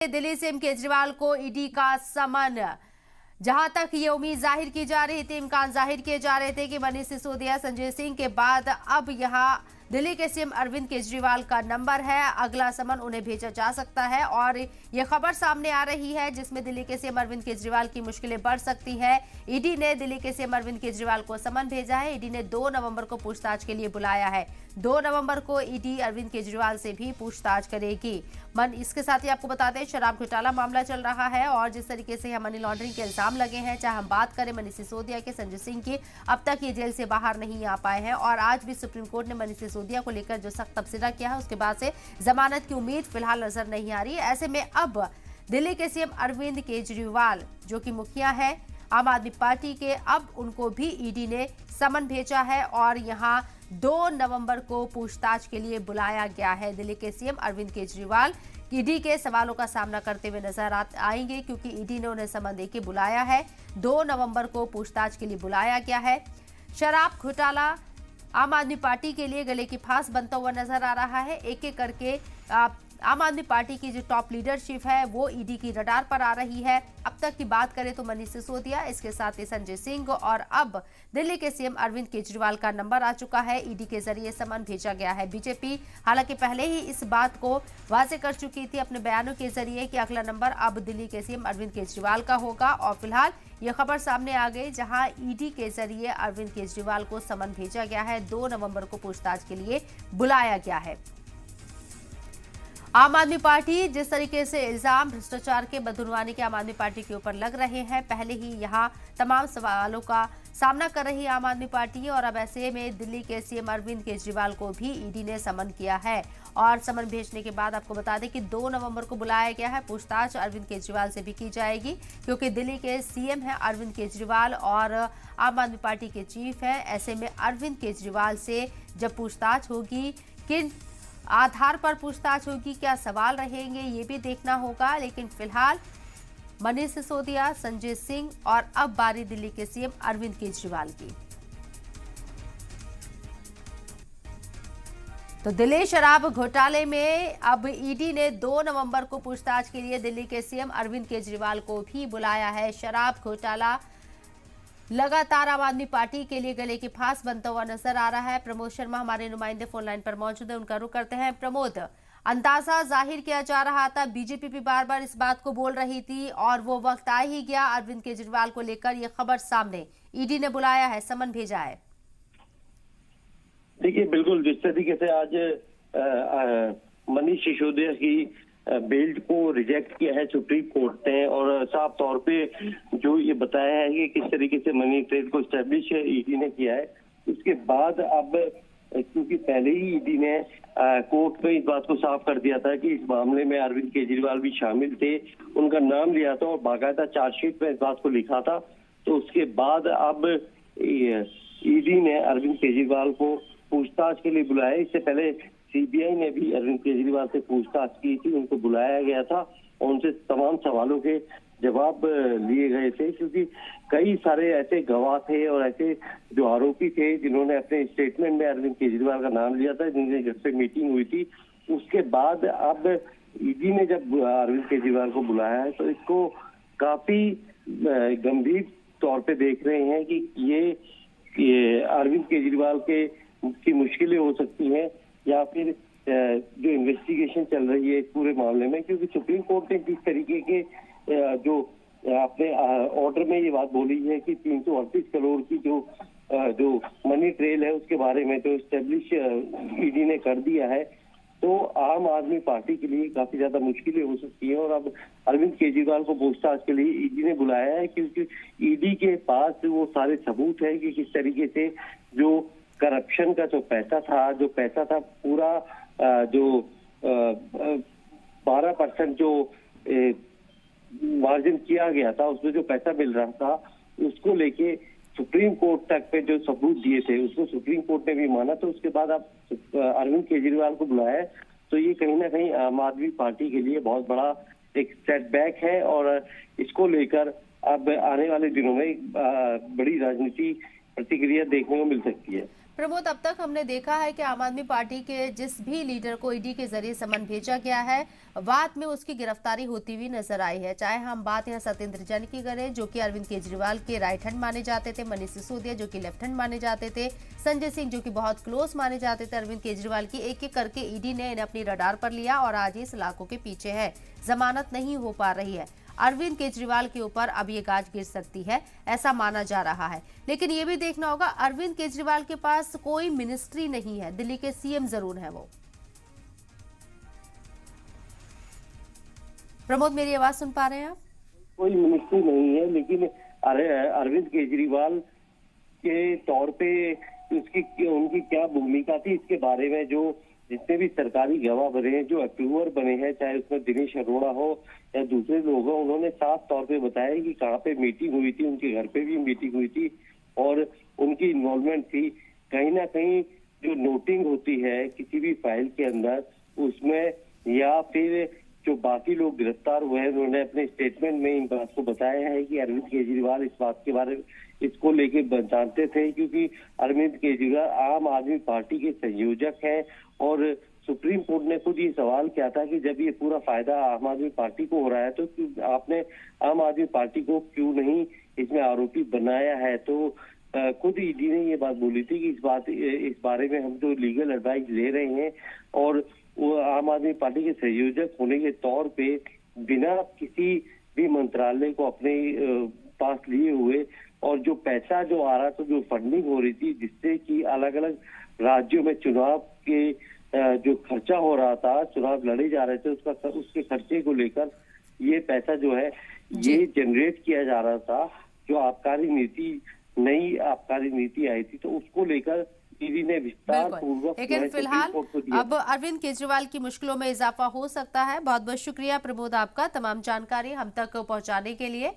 Delhi CM Kejriwal को ED का समन। जहां तक ये उम्मीद जाहिर की जा रही थी, इम्कान जाहिर किए जा रहे थे कि मनीष सिसोदिया, संजय सिंह के बाद अब यहां दिल्ली के सीएम अरविंद केजरीवाल का नंबर है, अगला समन उन्हें भेजा जा सकता है। और ये खबर सामने आ रही है जिसमें दिल्ली के सीएम अरविंद केजरीवाल की मुश्किलें बढ़ सकती है। ईडी ने दिल्ली के सीएम अरविंद केजरीवाल को समन भेजा है। ईडी ने 2 नवंबर को पूछताछ के लिए बुलाया है। 2 नवंबर को ईडी अरविंद केजरीवाल से भी पूछताछ करेगी। इसके साथ ही आपको बता दें, शराब घोटाला मामला चल रहा है और जिस तरीके से यहाँ मनी लॉन्ड्रिंग के इल्जाम लगे हैं, चाहे हम बात करें मनीष सिसोदिया के, संजय सिंह की, अब तक ये जेल से बाहर नहीं आ पाए हैं। और आज भी सुप्रीम कोर्ट ने मनीष सिसोदिया को लेकर जो सख्त तबसरा किया है, उसके बाद से जमानत की उम्मीद फिलहाल नजर नहीं आ रही है। ऐसे में अब दिल्ली के सीएम अरविंद केजरीवाल, जो कि मुखिया है आम आदमी पार्टी के, अब उनको भी ईडी ने समन भेजा है और यहाँ 2 नवंबर को पूछताछ के लिए बुलाया गया है। दिल्ली के सीएम अरविंद केजरीवाल ईडी के सवालों का सामना करते हुए नजर आएंगे, क्योंकि ईडी ने उन्हें समन देके बुलाया है। 2 नवंबर को पूछताछ के लिए बुलाया गया है। शराब घोटाला आम आदमी पार्टी के लिए गले की फांस बनता हुआ नजर आ रहा है। एक एक करके आम आदमी पार्टी की जो टॉप लीडरशिप है वो ईडी की रडार पर आ रही है। अब तक की बात करें तो मनीष सिसोदिया, इसके साथ ही संजय सिंह और अब दिल्ली के सीएम अरविंद केजरीवाल का नंबर आ चुका है। ईडी के जरिए समन भेजा गया है। बीजेपी हालांकि पहले ही इस बात को वाजे कर चुकी थी अपने बयानों के जरिए कि अगला नंबर अब दिल्ली के सीएम अरविंद केजरीवाल का होगा। और फिलहाल ये खबर सामने आ गई, जहां ईडी के जरिए अरविंद केजरीवाल को समन भेजा गया है। 2 नवंबर को पूछताछ के लिए बुलाया गया है। आम आदमी पार्टी जिस तरीके से इल्जाम भ्रष्टाचार के, बदनवानी के आम आदमी पार्टी के ऊपर लग रहे हैं, पहले ही यहां तमाम सवालों का सामना कर रही आम आदमी पार्टी, और अब ऐसे में दिल्ली के सीएम अरविंद केजरीवाल को भी ईडी ने समन किया है। और समन भेजने के बाद आपको बता दें कि 2 नवंबर को बुलाया गया है। पूछताछ अरविंद केजरीवाल से भी की जाएगी, क्योंकि दिल्ली के सीएम हैं अरविंद केजरीवाल और आम आदमी पार्टी के चीफ हैं। ऐसे में अरविंद केजरीवाल से जब पूछताछ होगी, किन आधार पर पूछताछ होगी, क्या सवाल रहेंगे, ये भी देखना होगा। लेकिन फिलहाल मनीष सिसोदिया, संजय सिंह और अब बारी दिल्ली के सीएम अरविंद केजरीवाल की। तो दिल्ली शराब घोटाले में अब ईडी ने 2 नवंबर को पूछताछ के लिए दिल्ली के सीएम अरविंद केजरीवाल को भी बुलाया है। शराब घोटाला लगातार आम आदमी पार्टी के लिए गले की फांस बनता हुआ नजर आ रहा है। प्रमोद शर्मा हमारे नुमाइंदे फोन लाइन पर मौजूद है, उनका रुख करते हैं। प्रमोद, अंदाजा जाहिर किया जा रहा था, बीजेपी भी बार बार इस बात को बोल रही थी और वो वक्त आ ही गया अरविंद केजरीवाल को लेकर ये खबर सामने, ईडी ने बुलाया है, समन भेजा है। देखिए, बिल्कुल जिस तरीके से आज मनीष सिसोदिया की बेल को रिजेक्ट किया है सुप्रीम कोर्ट ने, और साफ तौर पे जो ये बताया है कि किस तरीके से मनी ट्रेल को स्टैब्लिश ईडी ने किया है, उसके बाद अब क्योंकि पहले ही ईडी ने कोर्ट में इस बात को साफ कर दिया था कि इस मामले में अरविंद केजरीवाल भी शामिल थे, उनका नाम लिया था और बाकायदा चार्जशीट में इस बात को लिखा था। तो उसके बाद अब ईडी ने अरविंद केजरीवाल को पूछताछ के लिए बुलाया। इससे पहले सीबीआई ने भी अरविंद केजरीवाल से पूछताछ की थी, उनको बुलाया गया था और उनसे तमाम सवालों के जवाब लिए गए थे, क्योंकि कई सारे ऐसे गवाह थे और ऐसे जो आरोपी थे जिन्होंने अपने स्टेटमेंट में अरविंद केजरीवाल का नाम लिया था, जिनके घर पे मीटिंग हुई थी। उसके बाद अब ईडी ने जब अरविंद केजरीवाल को बुलाया है तो इसको काफी गंभीर तौर पे देख रहे हैं कि ये अरविंद केजरीवाल की मुश्किलें हो सकती हैं, या फिर जो इन्वेस्टिगेशन चल रही है इस पूरे मामले में। क्योंकि सुप्रीम कोर्ट ने जिस तरीके के जो अपने ऑर्डर में ये बात बोली है कि 338 करोड़ की जो मनी ट्रेल है उसके बारे में जो स्टेब्लिश ईडी ने कर दिया है, तो आम आदमी पार्टी के लिए काफी ज्यादा मुश्किलें हो सकती है। और अब अरविंद केजरीवाल को पूछताछ के लिए ईडी ने बुलाया है, क्योंकि ईडी के पास वो सारे सबूत है कि किस तरीके से जो करप्शन का जो पैसा था पूरा जो 12% जो मार्जिन किया गया था, उसमें जो पैसा मिल रहा था, उसको लेके सुप्रीम कोर्ट तक पे जो सबूत दिए थे उसको सुप्रीम कोर्ट ने भी माना। तो उसके बाद अब अरविंद केजरीवाल को बुलाया है, तो ये कहीं ना कहीं आम आदमी पार्टी के लिए बहुत बड़ा एक सेटबैक है और इसको लेकर अब आने वाले दिनों में बड़ी राजनीति प्रतिक्रिया देखने को मिल सकती है। प्रमोद, अब तक हमने देखा है कि आम आदमी पार्टी के जिस भी लीडर को ईडी के जरिए समन भेजा गया है, बाद में उसकी गिरफ्तारी होती हुई नजर आई है। चाहे हम बात यहाँ सत्येंद्र जैन की करें, जो कि अरविंद केजरीवाल के राइट हैंड माने जाते थे, मनीष सिसोदिया जो कि लेफ्ट हैंड माने जाते थे, संजय सिंह जो कि बहुत क्लोज माने जाते थे अरविंद केजरीवाल की, एक एक करके ईडी ने इन्हें अपनी रडार पर लिया और आज इस इलाकों के पीछे है। जमानत नहीं हो पा रही है। अरविंद केजरीवाल के ऊपर अब ये गाज गिर सकती है, ऐसा माना जा रहा है। लेकिन ये भी देखना होगा, अरविंद केजरीवाल के पास कोई मिनिस्ट्री नहीं है, दिल्ली के सीएम जरूर है वो। प्रमोद, मेरी आवाज सुन पा रहे हैं आप? कोई मिनिस्ट्री नहीं है, लेकिन अरविंद केजरीवाल के तौर पे उनकी क्या भूमिका थी, इसके बारे में जो जितने भी सरकारी गवाह बने हैं, जो अप्रूवर बने हैं, चाहे उसमें दिनेश अरोड़ा हो या दूसरे लोग हो, उन्होंने साफ तौर पे बताया कि कहाँ पे मीटिंग हुई थी, उनके घर पे भी मीटिंग हुई थी और उनकी इन्वॉल्वमेंट थी। कहीं ना कहीं जो नोटिंग होती है किसी भी फाइल के अंदर, उसमें या फिर जो बाकी लोग गिरफ्तार हुए हैं, उन्होंने अपने स्टेटमेंट में इन बात को बताया है कि अरविंद केजरीवाल इस बात के बारे में इसको लेके जानते थे, क्योंकि अरविंद केजरीवाल आम आदमी पार्टी के संयोजक हैं और सुप्रीम कोर्ट ने खुद ये सवाल किया था कि जब ये पूरा फायदा आम आदमी पार्टी को हो रहा है तो आपने आम आदमी पार्टी को क्यों नहीं इसमें आरोपी बनाया है। तो खुद ईडी ने ये बात बोली थी कि इस बारे में हम तो लीगल एडवाइस ले रहे हैं और वो आम आदमी पार्टी के संयोजक होने के तौर पे बिना किसी भी मंत्रालय को अपने पास लिए हुए और जो पैसा जो आ रहा था, जो फंडिंग हो रही थी, जिससे कि अलग अलग राज्यों में चुनाव के जो खर्चा हो रहा था, चुनाव लड़े जा रहे थे, उसके खर्चे को लेकर ये पैसा जो है ये जनरेट किया जा रहा था। जो नई आबकारी नीति आई थी, तो उसको लेकर ईडी ने विस्तार पूर्वक। लेकिन फिलहाल अब अरविंद केजरीवाल की मुश्किलों में इजाफा हो सकता है। बहुत बहुत शुक्रिया प्रमोद आपका तमाम जानकारी हम तक पहुंचाने के लिए।